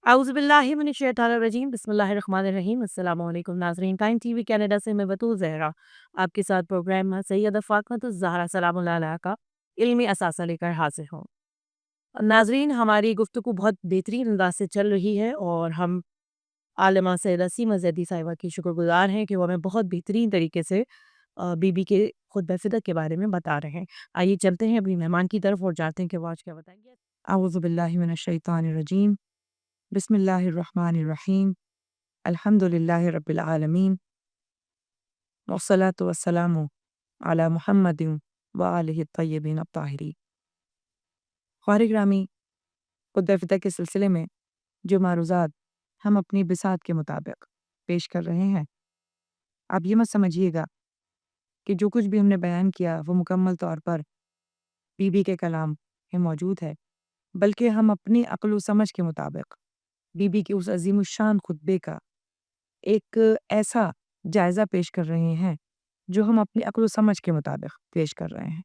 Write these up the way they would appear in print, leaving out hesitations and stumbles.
اعوذ باللہ من الشیطان الرجیم بسم اللہ الرحمن الرحیم السلام علیکم ناظرین، ٹائم ٹی وی کینیڈا سے میں بطول زہرا آپ کے ساتھ پروگرام سیدہ فاطمہ الزہرا سلام اللہ علیہا کا علمی اثاثہ لے کر حاضر ہوں۔ ناظرین، ہماری گفتگو بہت بہترین انداز سے چل رہی ہے اور ہم عالمہ سیدہ سیمہ زیدی صاحبہ کی شکر گزار ہیں کہ وہ ہمیں بہت بہترین طریقے سے بی بی کے خطبہ فدق کے بارے میں بتا رہے ہیں۔ آئیے چلتے ہیں اپنی مہمان کی طرف اور جانتے ہیں کہ وہ آج کیا بتائیں گے۔ اعوذ باللہ من الشیطان الرجیم بسم اللہ الرحمن الرحیم الحمد للہ رب العالمین والصلاة والسلام علی محمد وآلہ الطیبین الطاہرین۔ خوار گرامی، خطبہ فدق کے سلسلے میں جو معروضات ہم اپنی بساط کے مطابق پیش کر رہے ہیں، آپ یہ مت سمجھیے گا کہ جو کچھ بھی ہم نے بیان کیا وہ مکمل طور پر بی بی کے کلام میں موجود ہے، بلکہ ہم اپنی عقل و سمجھ کے مطابق بی بی کے اس عظیم الشان خطبے کا ایک ایسا جائزہ پیش کر رہے ہیں جو ہم اپنی عقل و سمجھ کے مطابق پیش کر رہے ہیں۔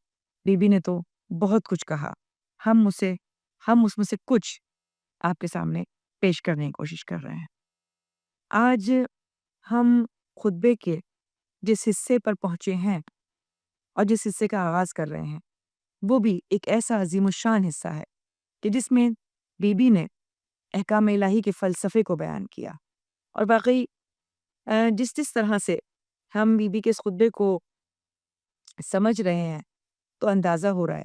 بی بی نے تو بہت کچھ کہا، ہم اس میں سے کچھ آپ کے سامنے پیش کرنے کی کوشش کر رہے ہیں۔ آج ہم خطبے کے جس حصے پر پہنچے ہیں اور جس حصے کا آغاز کر رہے ہیں وہ بھی ایک ایسا عظیم الشان حصہ ہے کہ جس میں بی بی نے احکام الہی کے فلسفے کو بیان کیا، اور واقعی جس طرح سے ہم بی بی کے اس خطبے کو سمجھ رہے ہیں تو اندازہ ہو رہا ہے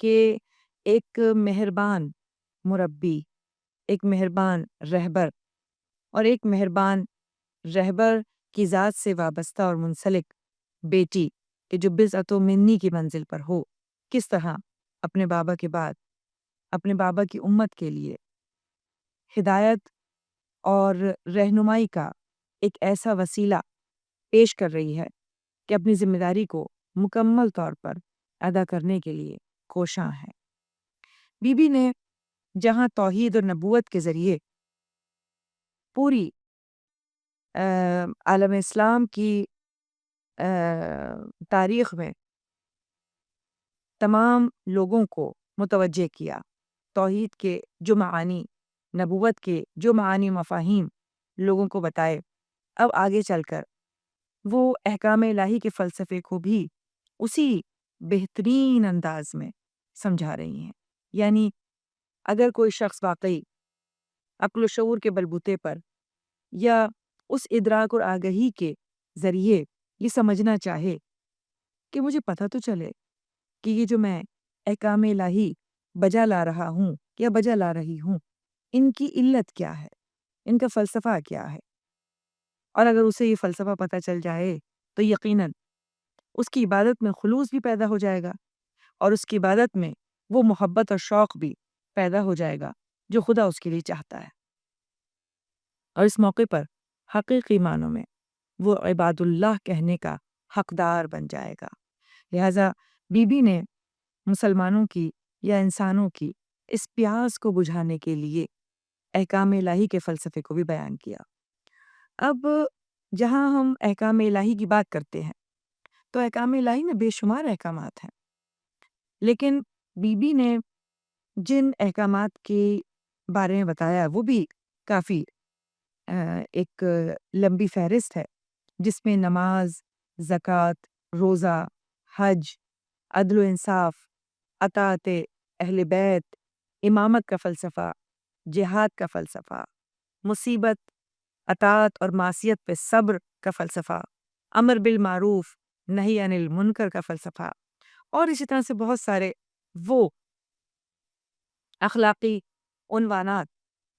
کہ ایک مہربان مربی، ایک مہربان رہبر اور ایک مہربان رہبر کی ذات سے وابستہ اور منسلک بیٹی کہ جو بضعت و منی کی منزل پر ہو، کس طرح اپنے بابا کے بعد اپنے بابا کی امت کے لیے ہدایت اور رہنمائی کا ایک ایسا وسیلہ پیش کر رہی ہے کہ اپنی ذمہ داری کو مکمل طور پر ادا کرنے کے لیے کوشاں ہے۔ بی بی نے جہاں توحید اور نبوت کے ذریعے پوری عالم اسلام کی تاریخ میں تمام لوگوں کو متوجہ کیا، توحید کے جو معانی، نبوت کے جو معانی مفاہیم لوگوں کو بتائے، اب آگے چل کر وہ احکام الہی کے فلسفے کو بھی اسی بہترین انداز میں سمجھا رہی ہیں۔ یعنی اگر کوئی شخص واقعی عقل و شعور کے بلبوتے پر یا اس ادراک اور آگہی کے ذریعے یہ سمجھنا چاہے کہ مجھے پتہ تو چلے کہ یہ جو میں احکام الہی بجا لا رہا ہوں یا بجا لا رہی ہوں، ان کی علت کیا ہے، ان کا فلسفہ کیا ہے، اور اگر اسے یہ فلسفہ پتہ چل جائے تو یقیناً اس کی عبادت میں خلوص بھی پیدا ہو جائے گا، اور اس کی عبادت میں وہ محبت اور شوق بھی پیدا ہو جائے گا جو خدا اس کے لیے چاہتا ہے، اور اس موقع پر حقیقی معنوں میں وہ عباد اللہ کہنے کا حقدار بن جائے گا۔ لہٰذا بی بی نے مسلمانوں کی یا انسانوں کی اس پیاس کو بجھانے کے لیے احکام الہی کے فلسفے کو بھی بیان کیا۔ اب جہاں ہم احکام الہی کی بات کرتے ہیں تو احکام الہی میں بے شمار احکامات ہیں، لیکن بی بی نے جن احکامات کے بارے میں بتایا وہ بھی کافی ایک لمبی فہرست ہے، جس میں نماز، زکوٰۃ، روزہ، حج، عدل و انصاف، اطاعت اہل بیت، امامت کا فلسفہ، جہاد کا فلسفہ، مصیبت، اطاعت اور معصیت پہ صبر کا فلسفہ، امر بالمعروف نہی عن المنکر کا فلسفہ، اور اسی طرح سے بہت سارے وہ اخلاقی عنوانات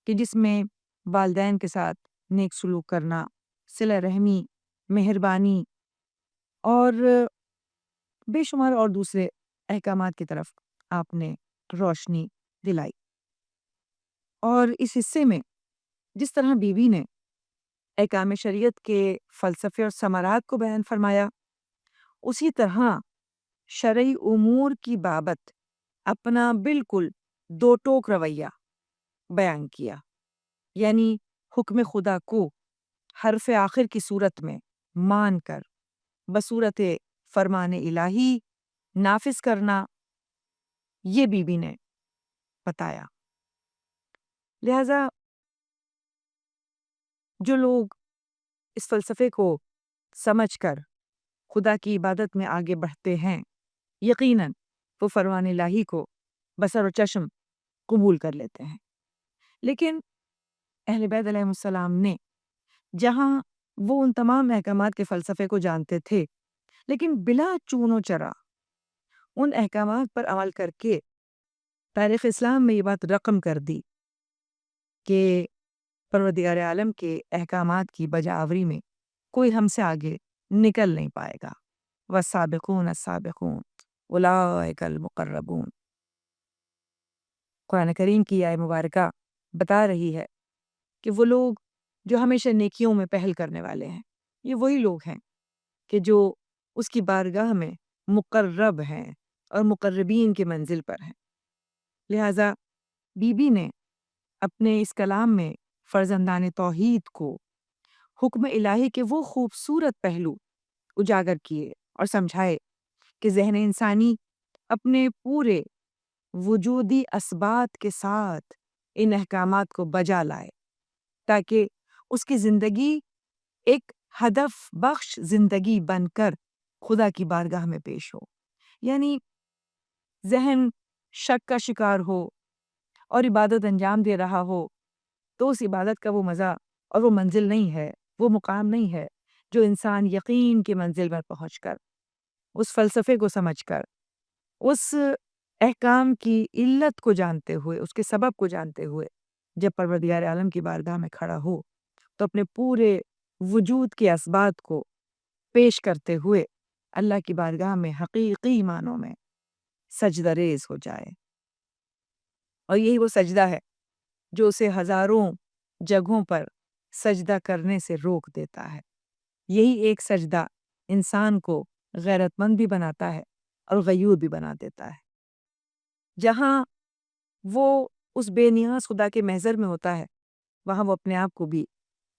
کہ جس میں والدین کے ساتھ نیک سلوک کرنا، صلہ رحمی، مہربانی اور بے شمار اور دوسرے احکامات کی طرف آپ نے روشنی دلائی۔ اور اس حصے میں جس طرح بی بی نے احکام شریعت کے فلسفے اور ثمرات کو بیان فرمایا، اسی طرح شرعی امور کی بابت اپنا بالکل دو ٹوک رویہ بیان کیا، یعنی حکم خدا کو حرف آخر کی صورت میں مان کر بصورت فرمان الہی نافذ کرنا، یہ بی بی نے بتایا۔ لہذا جو لوگ اس فلسفے کو سمجھ کر خدا کی عبادت میں آگے بڑھتے ہیں، یقیناً وہ فرمان الہی کو بصر و چشم قبول کر لیتے ہیں۔ لیکن اہل بیت علیہ السلام نے جہاں وہ ان تمام احکامات کے فلسفے کو جانتے تھے، لیکن بلا چون و چرا ان احکامات پر عمل کر کے تاریخ اسلام میں یہ بات رقم کر دی کہ پروردگار عالم کے احکامات کی بجا آوری میں کوئی ہم سے آگے نکل نہیں پائے گا۔ والسابقون السابقون اولئک المقربون۔ قرآن کریم کی آیہ مبارکہ بتا رہی ہے کہ وہ لوگ جو ہمیشہ نیکیوں میں پہل کرنے والے ہیں، یہ وہی لوگ ہیں کہ جو اس کی بارگاہ میں مقرب ہیں اور مقربین کی منزل پر ہیں۔ لہٰذا بی بی نے اپنے اس کلام میں فرزندان توحید کو حکم الہی کے وہ خوبصورت پہلو اجاگر کیے اور سمجھائے کہ ذہن انسانی اپنے پورے وجودی اسبات کے ساتھ ان احکامات کو بجا لائے تاکہ اس کی زندگی ایک ہدف بخش زندگی بن کر خدا کی بارگاہ میں پیش ہو۔ یعنی ذہن شک کا شکار ہو اور عبادت انجام دے رہا ہو تو اس عبادت کا وہ مزہ اور وہ منزل نہیں ہے، وہ مقام نہیں ہے جو انسان یقین کی منزل پر پہنچ کر اس فلسفے کو سمجھ کر اس احکام کی علت کو جانتے ہوئے، اس کے سبب کو جانتے ہوئے جب پروردگار عالم کی بارگاہ میں کھڑا ہو تو اپنے پورے وجود کے اسبات کو پیش کرتے ہوئے اللہ کی بارگاہ میں حقیقی معنوں میں سجدہ ریز ہو جائے۔ اور یہی وہ سجدہ ہے جو اسے ہزاروں جگہوں پر سجدہ کرنے سے روک دیتا ہے۔ یہی ایک سجدہ انسان کو غیرت مند بھی بناتا ہے اور غیور بھی بنا دیتا ہے۔ جہاں وہ اس بے نیاز خدا کے محضر میں ہوتا ہے، وہاں وہ اپنے آپ کو بھی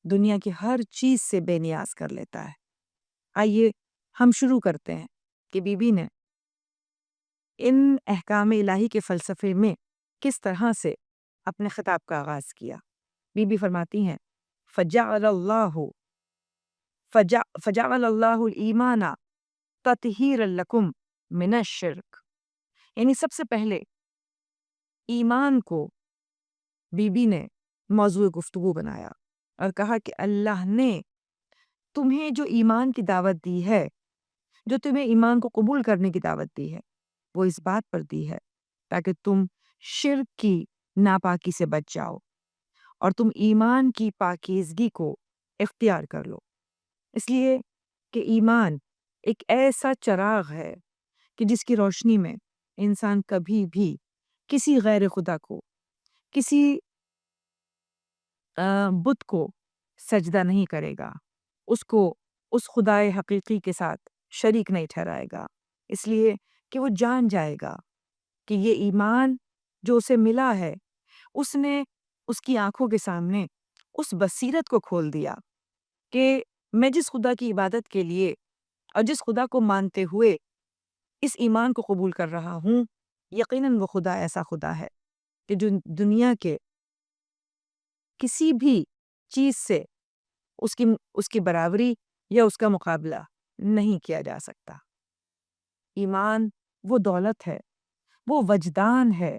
دنیا کی ہر چیز سے بے نیاز کر لیتا ہے۔ آئیے ہم شروع کرتے ہیں کہ بی بی نے ان احکام الہی کے فلسفے میں کس طرح سے اپنے خطاب کا آغاز کیا۔ بی بی فرماتی ہیں فجعل اللہ الایمان تطہیرا لکم من الشرک۔ یعنی سب سے پہلے ایمان کو بی بی نے موضوع گفتگو بنایا اور کہا کہ اللہ نے تمہیں جو ایمان کی دعوت دی ہے، جو تمہیں ایمان کو قبول کرنے کی دعوت دی ہے، وہ اس بات پر دی ہے تاکہ تم شرک کی ناپاکی سے بچ جاؤ اور تم ایمان کی پاکیزگی کو اختیار کر لو۔ اس لیے کہ ایمان ایک ایسا چراغ ہے کہ جس کی روشنی میں انسان کبھی بھی کسی غیر خدا کو، کسی بت کو سجدہ نہیں کرے گا، اس کو اس خدائے حقیقی کے ساتھ شریک نہیں ٹھہرائے گا، اس لیے کہ وہ جان جائے گا کہ یہ ایمان جو اسے ملا ہے، اس نے اس کی آنکھوں کے سامنے اس بصیرت کو کھول دیا کہ میں جس خدا کی عبادت کے لیے اور جس خدا کو مانتے ہوئے اس ایمان کو قبول کر رہا ہوں، یقیناً وہ خدا ایسا خدا ہے کہ جو دنیا کے کسی بھی چیز سے اس کی برابری یا اس کا مقابلہ نہیں کیا جا سکتا۔ ایمان وہ دولت ہے، وہ وجدان ہے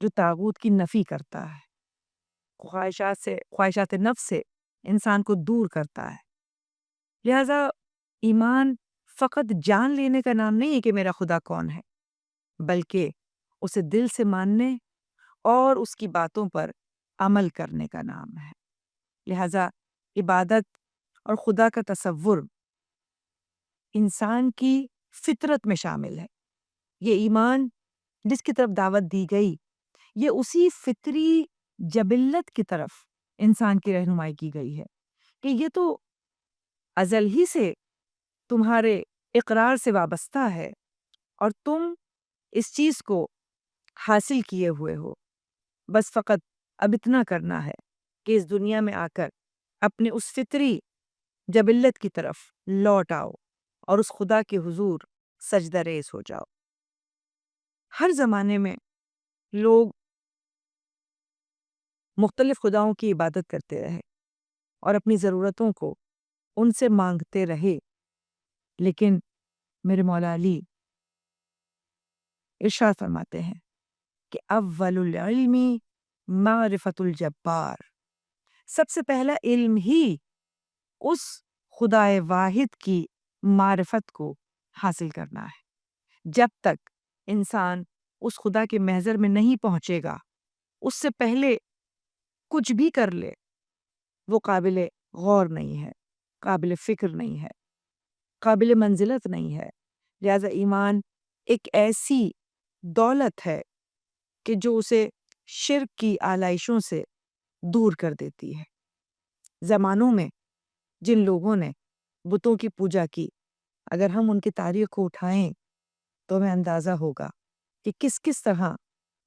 جو طاغوت کی نفی کرتا ہے، خواہشات نفس سے انسان کو دور کرتا ہے۔ لہذا ایمان فقط جان لینے کا نام نہیں ہے کہ میرا خدا کون ہے، بلکہ اسے دل سے ماننے اور اس کی باتوں پر عمل کرنے کا نام ہے۔ لہذا عبادت اور خدا کا تصور انسان کی فطرت میں شامل ہے۔ یہ ایمان جس کی طرف دعوت دی گئی، یہ اسی فطری جبلت کی طرف انسان کی رہنمائی کی گئی ہے کہ یہ تو ازل ہی سے تمہارے اقرار سے وابستہ ہے اور تم اس چیز کو حاصل کیے ہوئے ہو، بس فقط اب اتنا کرنا ہے کہ اس دنیا میں آ کر اپنے اس فطری جبلت کی طرف لوٹ آؤ اور اس خدا کے حضور سجدہ ریز ہو جاؤ۔ ہر زمانے میں لوگ مختلف خداؤں کی عبادت کرتے رہے، اور اپنی ضرورتوں کو ان سے مانگتے رہے، لیکن میرے مولا علی ارشاد فرماتے ہیں کہ اول العلم معرفت الجبار، سب سے پہلا علم ہی اس خدائے واحد کی معرفت کو حاصل کرنا ہے۔ جب تک انسان اس خدا کے محضر میں نہیں پہنچے گا، اس سے پہلے کچھ بھی کر لے وہ قابل غور نہیں ہے، قابل فکر نہیں ہے، قابل منزلت نہیں ہے۔ لہذا ایمان ایک ایسی دولت ہے کہ جو اسے شرک کی آلائشوں سے دور کر دیتی ہے۔ زمانوں میں جن لوگوں نے بتوں کی پوجا کی، اگر ہم ان کی تاریخ کو اٹھائیں تو ہمیں اندازہ ہوگا کہ کس کس طرح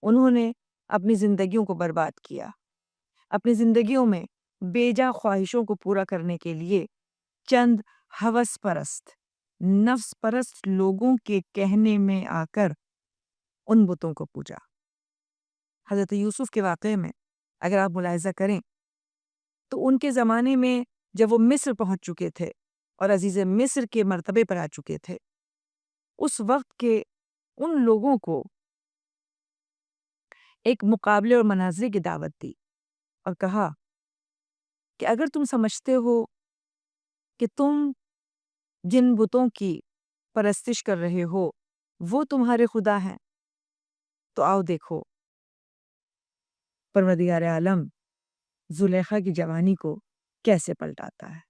انہوں نے اپنی زندگیوں کو برباد کیا، اپنی زندگیوں میں بیجا خواہشوں کو پورا کرنے کے لیے چند ہوس پرست، نفس پرست لوگوں کے کہنے میں آ کر ان بتوں کو پوجا۔ حضرت یوسف کے واقعے میں اگر آپ ملاحظہ کریں تو ان کے زمانے میں جب وہ مصر پہنچ چکے تھے اور عزیز مصر کے مرتبے پر آ چکے تھے، اس وقت کے ان لوگوں کو ایک مقابلے اور مناظرے کی دعوت دی اور کہا کہ اگر تم سمجھتے ہو کہ تم جن بتوں کی پرستش کر رہے ہو وہ تمہارے خدا ہیں، تو آؤ دیکھو پروردگار عالم زلیخا کی جوانی کو کیسے پلٹاتا ہے،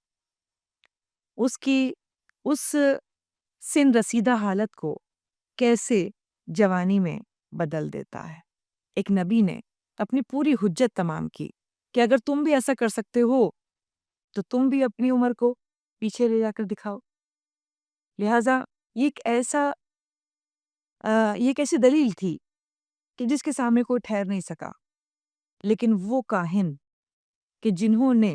اس کی اس سن رسیدہ حالت کو کیسے جوانی میں بدل دیتا ہے۔ ایک نبی نے اپنی پوری حجت تمام کی کہ اگر تم بھی ایسا کر سکتے ہو تو تم بھی اپنی عمر کو پیچھے لے جا کر دکھاؤ۔ لہٰذا یہ ایک ایسی دلیل تھی کہ جس کے سامنے کوئی ٹھہر نہیں سکا، لیکن وہ کاہن کہ جنہوں نے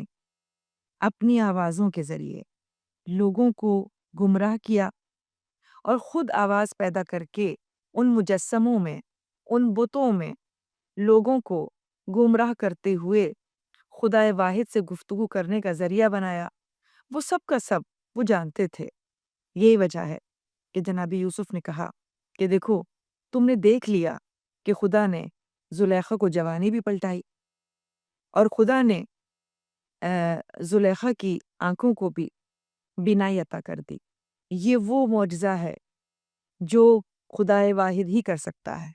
اپنی آوازوں کے ذریعے لوگوں کو گمراہ کیا اور خود آواز پیدا کر کے ان مجسموں میں، ان بتوں میں لوگوں کو گمراہ کرتے ہوئے خدائے واحد سے گفتگو کرنے کا ذریعہ بنایا، وہ سب کا سب وہ جانتے تھے۔ یہی وجہ ہے کہ جناب یوسف نے کہا کہ دیکھو تم نے دیکھ لیا کہ خدا نے زلیخا کو جوانی بھی پلٹائی اور خدا نے زلیخا کی آنکھوں کو بھی بینائی عطا کر دی۔ یہ وہ معجزہ ہے جو خدائے واحد ہی کر سکتا ہے،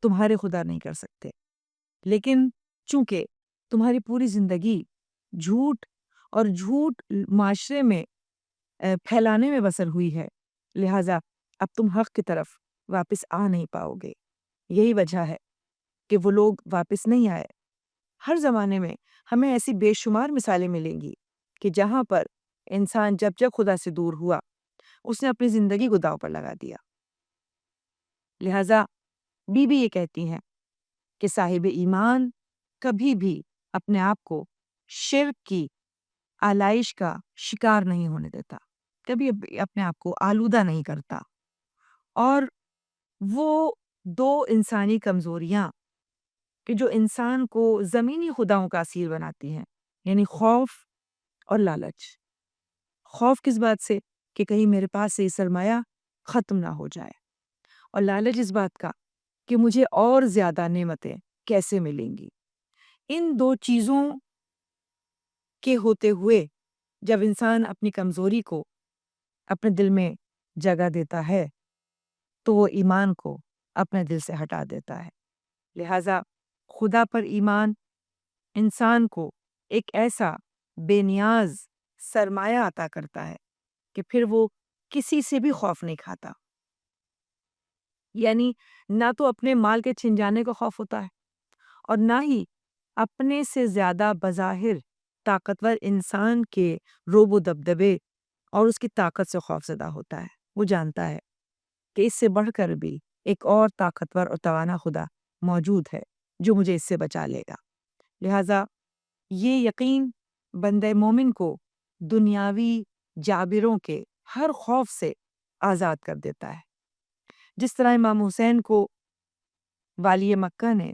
تمہارے خدا نہیں کر سکتے۔ لیکن چونکہ تمہاری پوری زندگی جھوٹ اور جھوٹ معاشرے میں پھیلانے میں بسر ہوئی ہے، لہٰذا اب تم حق کی طرف واپس آ نہیں پاؤ گے۔ یہی وجہ ہے کہ وہ لوگ واپس نہیں آئے۔ ہر زمانے میں ہمیں ایسی بے شمار مثالیں ملیں گی کہ جہاں پر انسان جب جب خدا سے دور ہوا اس نے اپنی زندگی کو داؤ پر لگا دیا۔ لہٰذا بی بی یہ کہتی ہیں کہ صاحب ایمان کبھی بھی اپنے آپ کو شرک کی آلائش کا شکار نہیں ہونے دیتا، کبھی اپنے آپ کو آلودہ نہیں کرتا، اور وہ دو انسانی کمزوریاں کہ جو انسان کو زمینی خداؤں کا اسیر بناتی ہیں، یعنی خوف اور لالچ۔ خوف کس بات سے کہ کہیں میرے پاس سے یہ سرمایہ ختم نہ ہو جائے، اور لالچ اس بات کا کہ مجھے اور زیادہ نعمتیں کیسے ملیں گی۔ ان دو چیزوں کے ہوتے ہوئے جب انسان اپنی کمزوری کو اپنے دل میں جگہ دیتا ہے تو وہ ایمان کو اپنے دل سے ہٹا دیتا ہے۔ لہٰذا خدا پر ایمان انسان کو ایک ایسا بے نیاز سرمایہ عطا کرتا ہے کہ پھر وہ کسی سے بھی خوف نہیں کھاتا، یعنی نہ تو اپنے مال کے چھن جانے کا خوف ہوتا ہے اور نہ ہی اپنے سے زیادہ بظاہر طاقتور انسان کے روب و دبدبے اور اس کی طاقت سے خوف زدہ ہوتا ہے۔ وہ جانتا ہے کہ اس سے بڑھ کر بھی ایک اور طاقتور اور توانا خدا موجود ہے جو مجھے اس سے بچا لے گا۔ لہٰذا یہ یقین بندہ مومن کو دنیاوی جابروں کے ہر خوف سے آزاد کر دیتا ہے۔ جس طرح امام حسین کو والی مکہ نے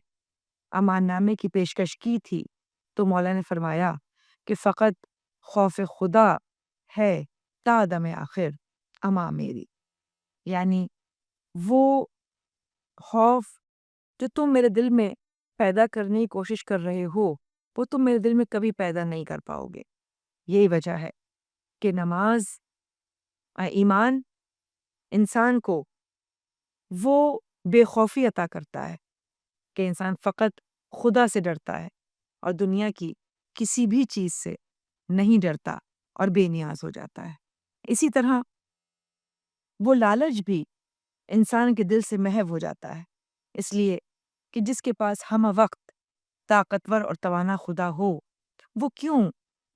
امان نامے کی پیشکش کی تھی تو مولا نے فرمایا کہ فقط خوف خدا ہے تا دم آخر اما میری، یعنی وہ خوف جو تم میرے دل میں پیدا کرنے کی کوشش کر رہے ہو وہ تم میرے دل میں کبھی پیدا نہیں کر پاؤ گے۔ یہی وجہ ہے کہ نماز ایمان انسان کو وہ بے خوفی عطا کرتا ہے کہ انسان فقط خدا سے ڈرتا ہے اور دنیا کی کسی بھی چیز سے نہیں ڈرتا اور بے نیاز ہو جاتا ہے۔ اسی طرح وہ لالچ بھی انسان کے دل سے محو ہو جاتا ہے، اس لیے کہ جس کے پاس ہم وقت طاقتور اور توانا خدا ہو وہ کیوں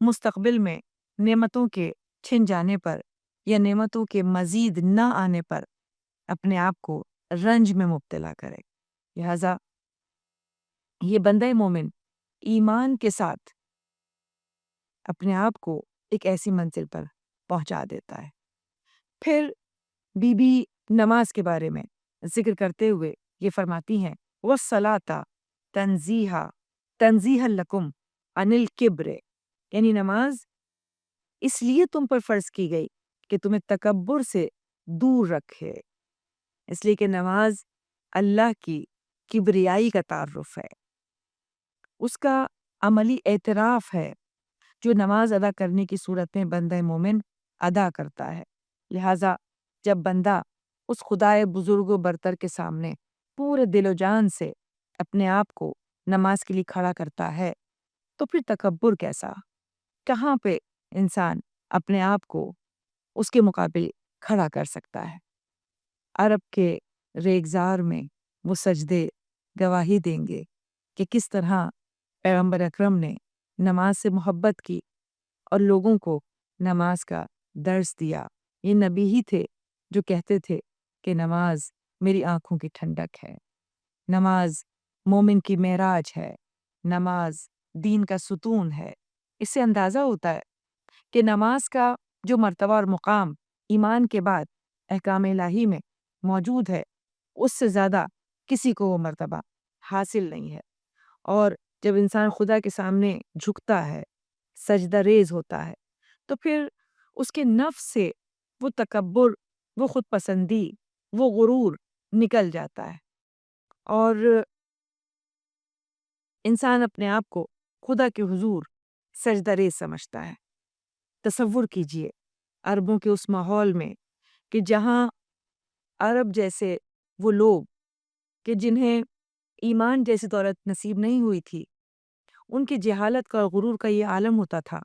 مستقبل میں نعمتوں کے چھن جانے پر یا نعمتوں کے مزید نہ آنے پر اپنے آپ کو رنج میں مبتلا کرے۔ لہذا یہ بندہ مومن ایمان کے ساتھ اپنے آپ کو ایک ایسی منزل پر پہنچا دیتا ہے۔ پھر بی بی نماز کے بارے میں ذکر کرتے ہوئے یہ فرماتی ہیں وَالصَّلَاةَ تَنزِيهًا لَكُمْ عَنِ الْكِبْرِ، یعنی نماز اس لیے تم پر فرض کی گئی کہ تمہیں تکبر سے دور رکھے، اس لیے کہ نماز اللہ کی کبریائی کا تعارف ہے، اس کا عملی اعتراف ہے جو نماز ادا کرنے کی صورت میں بندہ مومن ادا کرتا ہے۔ لہٰذا جب بندہ اس خدائے بزرگ و برتر کے سامنے پورے دل و جان سے اپنے آپ کو نماز کے لیے کھڑا کرتا ہے تو پھر تکبر کیسا؟ کہاں پہ انسان اپنے آپ کو اس کے مقابل کھڑا کر سکتا ہے؟ عرب کے ریگزار میں وہ سجدے گواہی دیں گے کہ کس طرح پیغمبر اکرم نے نماز سے محبت کی اور لوگوں کو نماز کا درس دیا۔ یہ نبی ہی تھے جو کہتے تھے کہ نماز میری آنکھوں کی ٹھنڈک ہے، نماز مومن کی معراج ہے، نماز دین کا ستون ہے۔ اس سے اندازہ ہوتا ہے کہ نماز کا جو مرتبہ اور مقام ایمان کے بعد احکام الہی میں موجود ہے اس سے زیادہ کسی کو وہ مرتبہ حاصل نہیں ہے۔ اور جب انسان خدا کے سامنے جھکتا ہے، سجدہ ریز ہوتا ہے، تو پھر اس کے نفس سے وہ تکبر، وہ خود پسندی، وہ غرور نکل جاتا ہے اور انسان اپنے آپ کو خدا کے حضور سجدہ ریز سمجھتا ہے۔ تصور کیجئے عربوں کے اس ماحول میں کہ جہاں عرب جیسے وہ لوگ کہ جنہیں ایمان جیسی دولت نصیب نہیں ہوئی تھی، ان کی جہالت کا اور غرور کا یہ عالم ہوتا تھا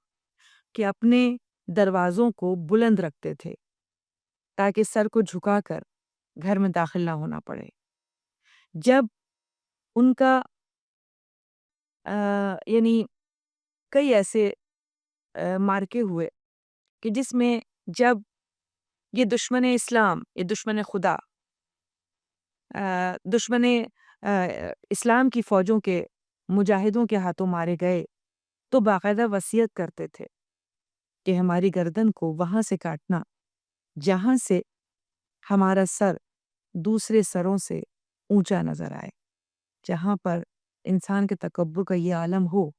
کہ اپنے دروازوں کو بلند رکھتے تھے تاکہ سر کو جھکا کر گھر میں داخل نہ ہونا پڑے۔ جب ان کا یعنی کئی ایسے مارکے ہوئے کہ جس میں جب یہ دشمن اسلام، یہ دشمن خدا، دشمن اسلام کی فوجوں کے مجاہدوں کے ہاتھوں مارے گئے تو باقاعدہ وصیت کرتے تھے کہ ہماری گردن کو وہاں سے کاٹنا جہاں سے ہمارا سر دوسرے سروں سے اونچا نظر آئے، جہاں پر انسان کے تکبر کا یہ عالم ہو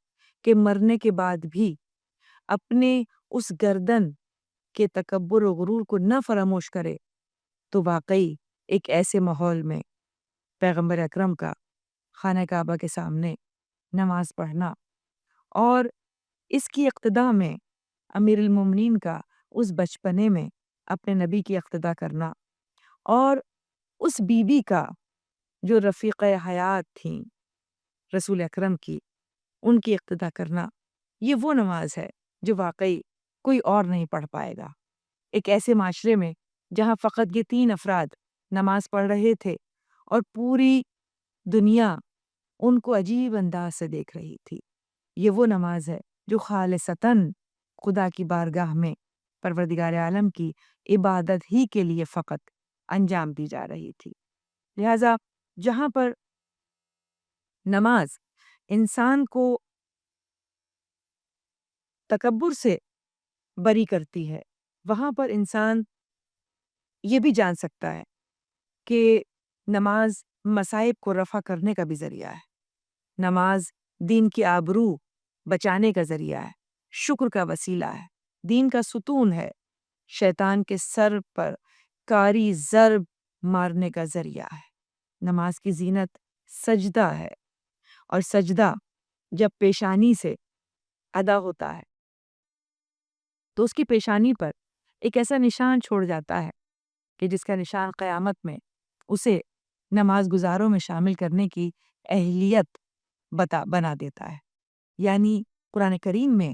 کہ مرنے کے بعد بھی اپنے اس گردن کے تکبر و غرور کو نہ فراموش کرے، تو واقعی ایک ایسے ماحول میں پیغمبر اکرم کا خانہ کعبہ کے سامنے نماز پڑھنا اور اس کی اقتداء میں امیر المومنین کا اس بچپنے میں اپنے نبی کی اقتداء کرنا اور اس بی بی کا جو رفیق حیات تھیں رسول اکرم کی، ان کی اقتداء کرنا، یہ وہ نماز ہے جو واقعی کوئی اور نہیں پڑھ پائے گا۔ ایک ایسے معاشرے میں جہاں فقط یہ 3 افراد نماز پڑھ رہے تھے اور پوری دنیا ان کو عجیب انداز سے دیکھ رہی تھی، یہ وہ نماز ہے جو خالصتاً خدا کی بارگاہ میں پروردگار عالم کی عبادت ہی کے لیے فقط انجام دی جا رہی تھی۔ لہذا جہاں پر نماز انسان کو تکبر سے بری کرتی ہے، وہاں پر انسان یہ بھی جان سکتا ہے کہ نماز مصائب کو رفع کرنے کا بھی ذریعہ ہے، نماز دین کی آبرو بچانے کا ذریعہ ہے، شکر کا وسیلہ ہے، دین کا ستون ہے، شیطان کے سر پر کاری ضرب مارنے کا ذریعہ ہے۔ نماز کی زینت سجدہ ہے، اور سجدہ جب پیشانی سے ادا ہوتا ہے تو اس کی پیشانی پر ایک ایسا نشان چھوڑ جاتا ہے کہ جس کا نشان قیامت میں اسے نماز گزاروں میں شامل کرنے کی اہلیت بنا دیتا ہے۔ یعنی قرآن کریم میں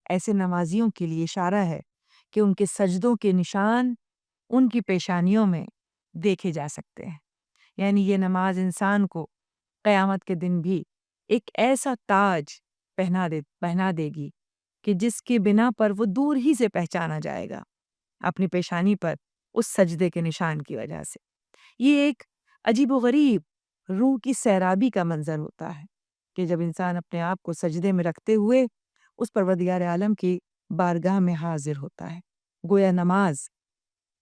ایسے نمازیوں کے لیے اشارہ ہے کہ ان کے سجدوں کے نشان ان کی پیشانیوں میں دیکھے جا سکتے ہیں۔ یعنی یہ نماز انسان کو قیامت کے دن بھی ایک ایسا تاج پہنا دے گی کہ جس کی بنا پر وہ دور ہی سے پہچانا جائے گا اپنی پیشانی پر اس سجدے کے نشان کی وجہ سے۔ یہ ایک عجیب و غریب روح کی سیرابی کا منظر ہوتا ہے کہ جب انسان اپنے آپ کو سجدے میں رکھتے ہوئے اس پروردگار عالم کی بارگاہ میں حاضر ہوتا ہے۔ گویا نماز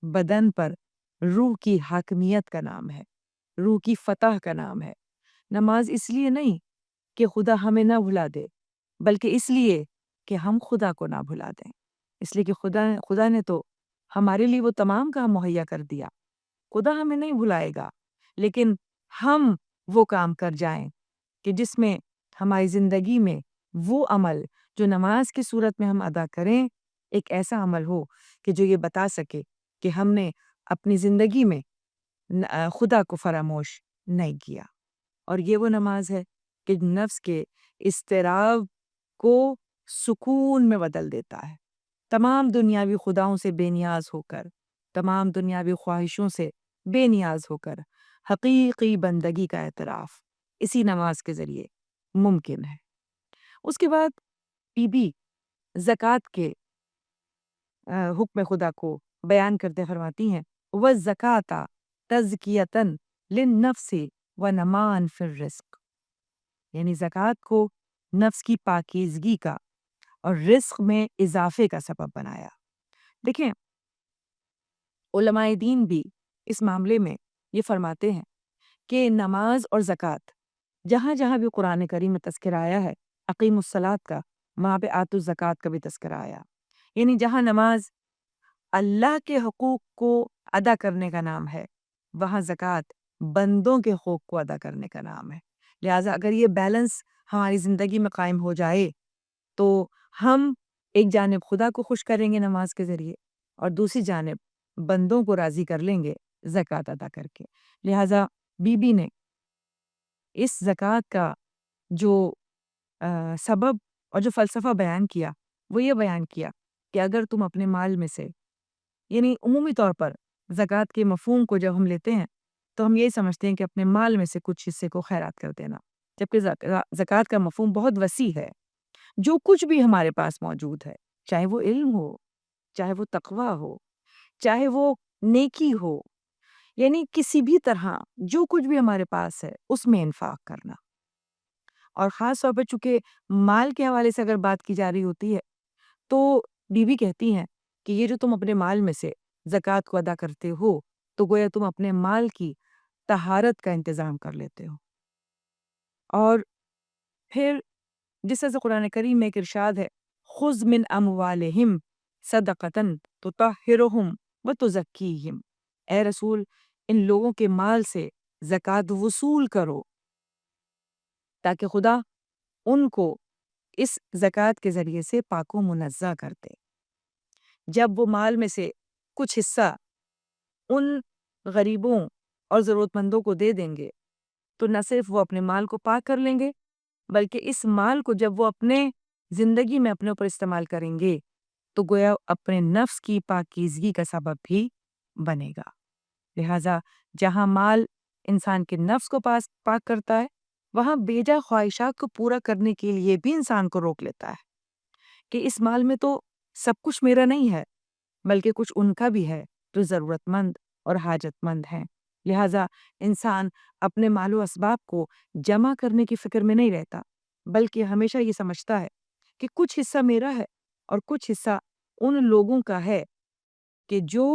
بدن پر روح کی حاکمیت کا نام ہے، روح کی فتح کا نام ہے۔ نماز اس لیے نہیں کہ خدا ہمیں نہ بھلا دے، بلکہ اس لیے کہ ہم خدا کو نہ بھلا دیں، اس لیے کہ خدا نے تو ہمارے لیے وہ تمام کام مہیا کر دیا۔ خدا ہمیں نہیں بھلائے گا، لیکن ہم وہ کام کر جائیں کہ جس میں ہماری زندگی میں وہ عمل جو نماز کی صورت میں ہم ادا کریں، ایک ایسا عمل ہو کہ جو یہ بتا سکے کہ ہم نے اپنی زندگی میں خدا کو فراموش نہیں کیا۔ اور یہ وہ نماز ہے کہ نفس کے اضطراب کو سکون میں بدل دیتا ہے۔ تمام دنیاوی خداؤں سے بے نیاز ہو کر، تمام دنیاوی خواہشوں سے بے نیاز ہو کر حقیقی بندگی کا اعتراف اسی نماز کے ذریعے ممکن ہے۔ اس کے بعد بی بی زکوٰۃ کے حکم خدا کو بیان کرتے فرماتی ہیں وَالزَّکَاةَ تَزْکِیَةً لِلنَّفْسِ وَنَمَاءً فِی الرِّزْق، یعنی زکوٰۃ کو نفس کی پاکیزگی کا اور رزق میں اضافے کا سبب بنایا۔ دیکھیں، علماء دین بھی اس معاملے میں یہ فرماتے ہیں کہ نماز اور زکوٰۃ جہاں جہاں بھی قرآن کریم میں تذکرہ آیا ہے، اقیم الصلاۃ کا، وہاں پہ آتوا الزکوٰۃ کا بھی تذکرہ آیا، یعنی جہاں نماز اللہ کے حقوق کو ادا کرنے کا نام ہے، وہاں زکوٰۃ بندوں کے حقوق کو ادا کرنے کا نام ہے۔ لہٰذا اگر یہ بیلنس ہماری زندگی میں قائم ہو جائے تو ہم ایک جانب خدا کو خوش کریں گے نماز کے ذریعے، اور دوسری جانب بندوں کو راضی کر لیں گے زکوٰۃ ادا کر کے۔ لہٰذا بی بی نے اس زکوٰۃ کا جو سبب اور جو فلسفہ بیان کیا وہ یہ بیان کیا کہ اگر تم اپنے مال میں سے، یعنی عمومی طور پر زکوٰۃ کے مفہوم کو جب ہم لیتے ہیں تو ہم یہی سمجھتے ہیں کہ اپنے مال میں سے کچھ حصے کو خیرات کر دینا، جبکہ زکوٰۃ کا مفہوم بہت وسیع ہے۔ جو کچھ بھی ہمارے پاس موجود ہے، چاہے وہ علم ہو، چاہے وہ تقویٰ ہو، چاہے وہ نیکی ہو، یعنی کسی بھی طرح جو کچھ بھی ہمارے پاس ہے اس میں انفاق کرنا۔ اور خاص طور پہ چونکہ مال کے حوالے سے اگر بات کی جا رہی ہوتی ہے تو بی بی کہتی ہیں کہ یہ جو تم اپنے مال میں سے زکوٰۃ کو ادا کرتے ہو تو گویا تم اپنے مال کی طہارت کا انتظام کر لیتے ہو۔ اور پھر جس طرح سے قرآن کریم میں ایک ارشاد ہے خُذْ مِنْ أَمْوَالِهِمْ صَدَقَةً تُطَہِّرُهُمْ وَتُزَکِّیہِمْ، اے رسول ان لوگوں کے مال سے زکوٰۃ وصول کرو تاکہ خدا ان کو اس زکوٰۃ کے ذریعے سے پاک و منزہ کر دے۔ جب وہ مال میں سے کچھ حصہ ان غریبوں اور ضرورت مندوں کو دے دیں گے تو نہ صرف وہ اپنے مال کو پاک کر لیں گے، بلکہ اس مال کو جب وہ اپنے زندگی میں اپنے اوپر استعمال کریں گے تو گویا اپنے نفس کی پاکیزگی کا سبب بھی بنے گا۔ لہٰذا جہاں مال انسان کے نفس کو پاک کرتا ہے، وہاں بیجا خواہشات کو پورا کرنے کے لیے بھی انسان کو روک لیتا ہے کہ اس مال میں تو سب کچھ میرا نہیں ہے، بلکہ کچھ ان کا بھی ہے جو ضرورت مند اور حاجت مند ہیں۔ لہٰذا انسان اپنے مال و اسباب کو جمع کرنے کی فکر میں نہیں رہتا، بلکہ ہمیشہ یہ سمجھتا ہے کہ کچھ حصہ میرا ہے اور کچھ حصہ ان لوگوں کا ہے کہ جو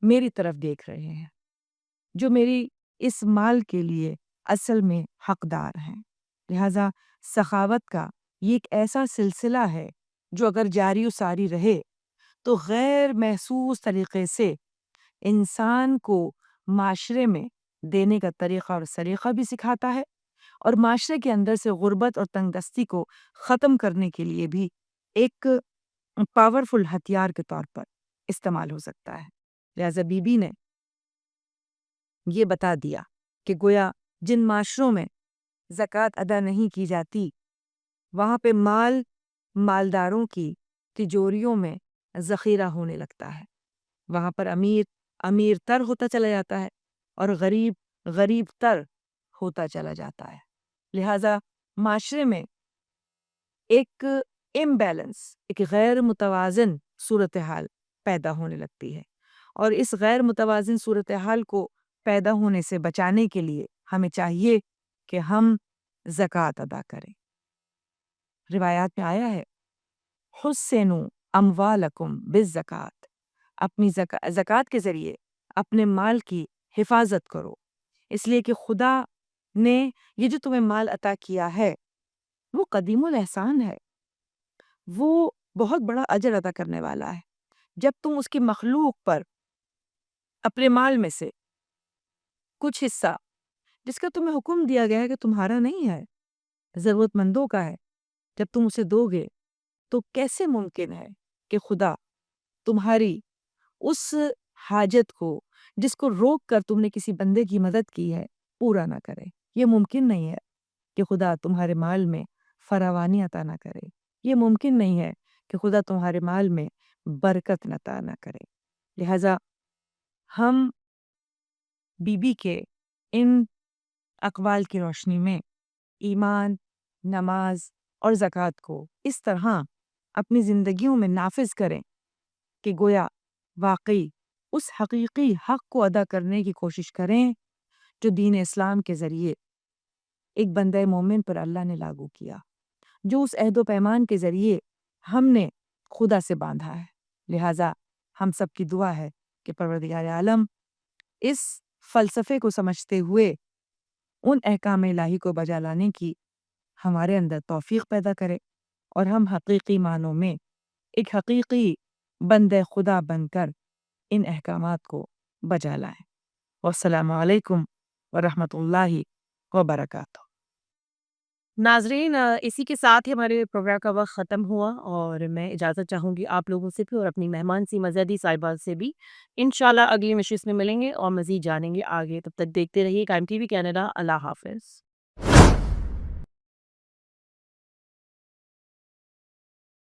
میری طرف دیکھ رہے ہیں، جو میری اس مال کے لیے اصل میں حقدار ہیں۔ لہٰذا سخاوت کا یہ ایک ایسا سلسلہ ہے جو اگر جاری و ساری رہے تو غیر محسوس طریقے سے انسان کو معاشرے میں دینے کا طریقہ اور سلیقہ بھی سکھاتا ہے، اور معاشرے کے اندر سے غربت اور تنگ دستی کو ختم کرنے کے لیے بھی ایک پاورفل ہتھیار کے طور پر استعمال ہو سکتا ہے۔ لہذا بی بی نے یہ بتا دیا کہ گویا جن معاشروں میں زکوٰۃ ادا نہیں کی جاتی وہاں پہ مالداروں کی تجوریوں میں ذخیرہ ہونے لگتا ہے، وہاں پر امیر تر ہوتا چلا جاتا ہے اور غریب تر ہوتا چلا جاتا ہے۔ لہذا معاشرے میں ایک امبیلنس، ایک غیر متوازن صورتحال پیدا ہونے لگتی ہے، اور اس غیر متوازن صورتحال کو پیدا ہونے سے بچانے کے لیے ہمیں چاہیے کہ ہم زکوٰۃ ادا کریں۔ روایات میں آیا ہے حسنوا اموالکم بالزکوٰۃ، اپنی زکوٰۃ کے ذریعے اپنے مال کی حفاظت کرو، اس لیے کہ خدا نے یہ جو تمہیں مال عطا کیا ہے وہ قدیم الاحسان ہے، وہ بہت بڑا اجر عطا کرنے والا ہے۔ جب تم اس کی مخلوق پر اپنے مال میں سے کچھ حصہ جس کا تمہیں حکم دیا گیا ہے کہ تمہارا نہیں ہے، ضرورت مندوں کا ہے، جب تم اسے دو گے تو کیسے ممکن ہے کہ خدا تمہاری اس حاجت کو جس کو روک کر تم نے کسی بندے کی مدد کی ہے پورا نہ کرے؟ یہ ممکن نہیں ہے کہ خدا تمہارے مال میں فراوانی عطا نہ کرے، یہ ممکن نہیں ہے کہ خدا تمہارے مال میں برکت عطا نہ کرے۔ لہذا ہم بی بی کے ان اقوال کی روشنی میں ایمان، نماز اور زکوٰۃ کو اس طرح اپنی زندگیوں میں نافذ کریں کہ گویا واقعی اس حقیقی حق کو ادا کرنے کی کوشش کریں جو دین اسلام کے ذریعے ایک بندہ مومن پر اللہ نے لاگو کیا، جو اس عہد و پیمان کے ذریعے ہم نے خدا سے باندھا ہے۔ لہٰذا ہم سب کی دعا ہے کہ پروردگار عالم اس فلسفے کو سمجھتے ہوئے ان احکام الہی کو بجا لانے کی ہمارے اندر توفیق پیدا کرے، اور ہم حقیقی معنوں میں ایک حقیقی بندے خدا بن کر ان احکامات کو بجا لائیں۔ والسلام علیکم ورحمۃ اللہ وبرکاتہ۔ ناظرین، اسی کے ساتھ ہی ہمارے پروگرام کا وقت ختم ہوا، اور میں اجازت چاہوں گی آپ لوگوں سے بھی اور اپنی مہمان سی مزیدی صاحبات سے بھی۔ انشاءاللہ اگلی نشست میں ملیں گے اور مزید جانیں گے آگے۔ تب تک دیکھتے رہیے ٹائم ٹی وی کینیڈا۔ اللہ حافظ۔